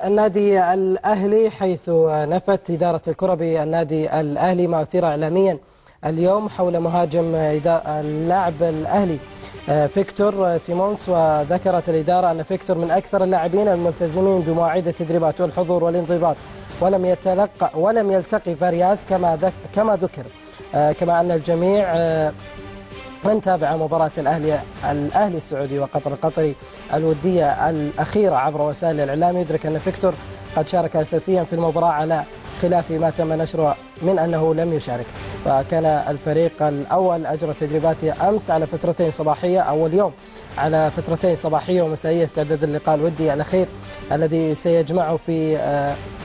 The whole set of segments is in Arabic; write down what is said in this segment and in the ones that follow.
النادي الأهلي، حيث نفت إدارة الكرة بالنادي الأهلي ما أثير إعلاميا اليوم حول مهاجم اللاعب الأهلي فيكتور سيمونس. وذكرت الإدارة أن فيكتور من أكثر اللاعبين الملتزمين بمواعيد التدريبات والحضور والانضباط، ولم يلتقي فارياس كما ذكر. كما أن الجميع من تابع مباراة الأهلي السعودي وقطر القطري الودية الأخيرة عبر وسائل الإعلام يدرك أن فيكتور قد شارك أساسيا في المباراة، على خلاف ما تم نشره من أنه لم يشارك. وكان الفريق الأول أجرى تدريباته أمس على فترتين صباحية، أو اليوم على فترتين صباحية ومسائية، استعدادا للقاء الودي الأخير الذي سيجمعه في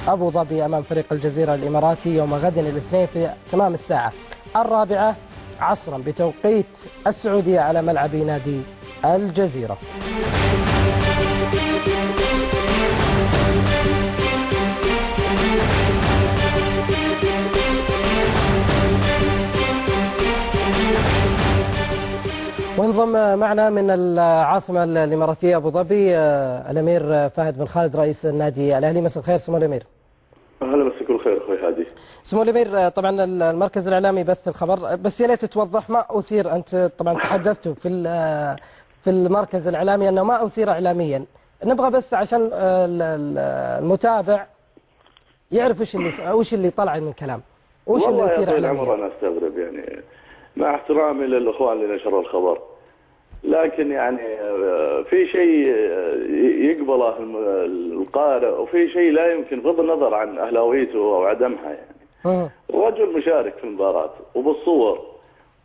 أبو ظبي أمام فريق الجزيرة الإماراتي يوم غد الاثنين في تمام الساعة 4 عصرا بتوقيت السعودية على ملعب نادي الجزيرة. وانضم معنا من العاصمة الإماراتية أبو ظبي الأمير فهد بن خالد رئيس النادي الأهلي. مساء الخير سمو الأمير. اهلا، مساك الخير اخوي هادي. سمو الأمير، طبعا المركز الإعلامي بث الخبر، بس يا ليت توضح ما أثير. أنت طبعا تحدثتوا في المركز الإعلامي أنه ما أثير إعلاميا، نبغى بس عشان المتابع يعرف وش اللي طلع من كلام، وش اللي أثير إعلاميا. والله انا استغرب، يعني مع احترامي للاخوان اللي نشروا الخبر، لكن يعني في شيء يقبله القارئ وفي شيء لا يمكن، بغض النظر عن اهلاويته او عدمها. يعني رجل مشارك في المباراة وبالصور،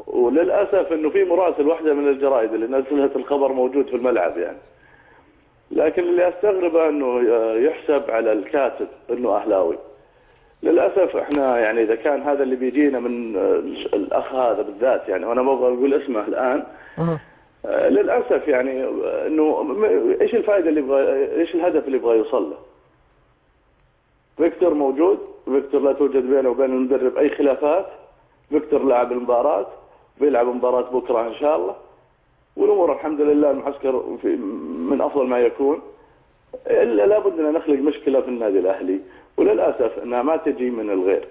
وللاسف انه في مراسل واحده من الجرائد اللي نزلت الخبر موجود في الملعب يعني. لكن اللي استغربه انه يحسب على الكاتب انه اهلاوي. للاسف احنا يعني اذا كان هذا اللي بيجينا من الاخ هذا بالذات، يعني وانا ما ابغى اقول اسمه الان، للاسف يعني انه ايش الفائده اللي ايش الهدف اللي يبغى يوصل له؟ فيكتور موجود، فيكتور لا توجد بينه وبين المدرب اي خلافات، فيكتور لاعب المباراه، بيلعب مباراه بكره ان شاء الله، والامور الحمد لله المعسكر من افضل ما يكون. الا لابد ان نخلق مشكله في النادي الاهلي، وللاسف انها ما تجي من الغير.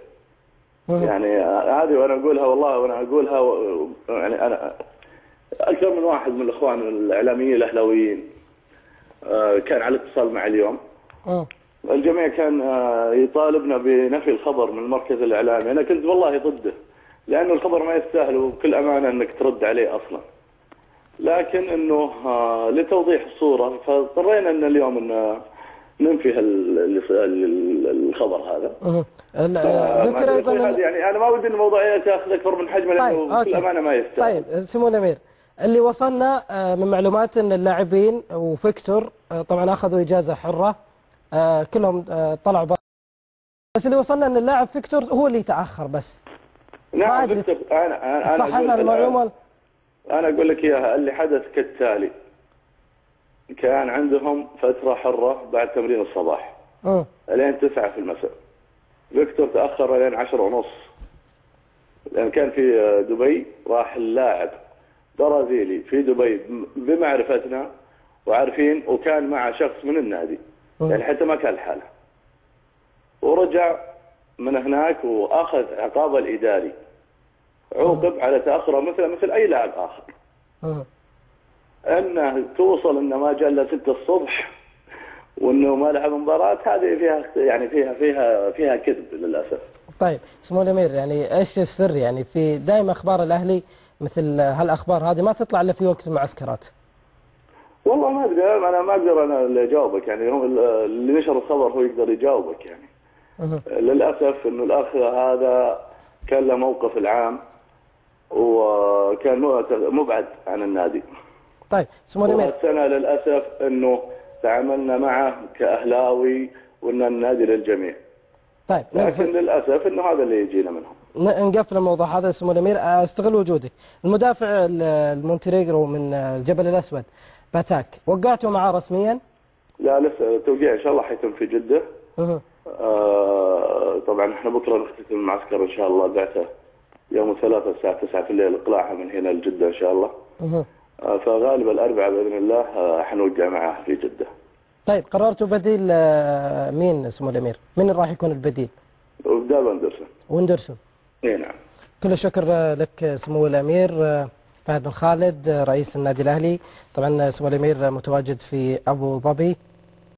يعني هذه وانا اقولها والله، وانا اقولها يعني انا اكثر من واحد من الاخوان الاعلاميين الاهلاويين كان على اتصال معي اليوم. الجميع كان يطالبنا بنفي الخبر من المركز الاعلامي. انا كنت والله ضده، لانه الخبر ما يستاهل وبكل امانه انك ترد عليه اصلا. لكن انه لتوضيح الصوره فاضطرينا ان اليوم ننفي الخبر هذا. ذكر ايضا يعني انا ما ودي الموضوعيه تاخذ اكبر من حجمه، لانه بكل امانه ما يستاهل. طيب سمو الامير، اللي وصلنا من معلومات ان اللاعبين وفيكتور طبعا اخذوا اجازه حره، كلهم طلعوا برا، بس اللي وصلنا ان اللاعب فيكتور هو اللي تاخر بس. نعم فيكتور، انا صح هذا المعلومه؟ انا اقول لك اياها. اللي حدث كالتالي: كان عندهم فتره حره بعد تمرين الصباح لين 9 في المساء. فيكتور تاخر لين 10:30، لان كان في دبي. راح اللاعب برازيلي في دبي بمعرفتنا وعارفين، وكان مع شخص من النادي يعني حتى ما كان لحاله، ورجع من هناك واخذ عقابه الاداري، عوقب على تاخره مثل اي لاعب اخر. انه توصل انه ما جاء الا 6 الصبح وانه ما لعب مباراه، هذه فيها يعني فيها كذب للاسف. طيب سمو الامير، يعني ايش السر؟ يعني في دائما اخبار الاهلي مثل هالاخبار هذه ما تطلع الا في وقت المعسكرات. والله ما ادري، انا ما اقدر انا اللي اجاوبك، يعني هو اللي نشر الخبر هو يقدر يجاوبك يعني. للاسف انه الاخ هذا كان له موقف العام وكان مبعد عن النادي. طيب سمو الامير، السنه للاسف انه تعاملنا معه كاهلاوي وان النادي للجميع. طيب لكن للاسف انه هذا اللي يجينا منهم. نقفل الموضوع هذا سمو الامير. استغل وجودك. المدافع المونتينيغرو من الجبل الاسود باتاك، وقعتوا معه رسميا؟ لا لسه، التوقيع ان شاء الله حيتم في جده. طبعا احنا بكره نختتم المعسكر ان شاء الله، بعثه يوم الثلاثاء الساعه 9 في الليل، اقلاعها من هنا لجده ان شاء الله. فغالبا الاربعاء باذن الله حنوقع معه في جده. طيب قررتوا بديل مين سمو الأمير؟ من راح يكون البديل؟ وبدال وندرسون. وندرسون. اي نعم. كل الشكر لك سمو الأمير فهد بن خالد رئيس النادي الأهلي. طبعا سمو الأمير متواجد في أبو ظبي.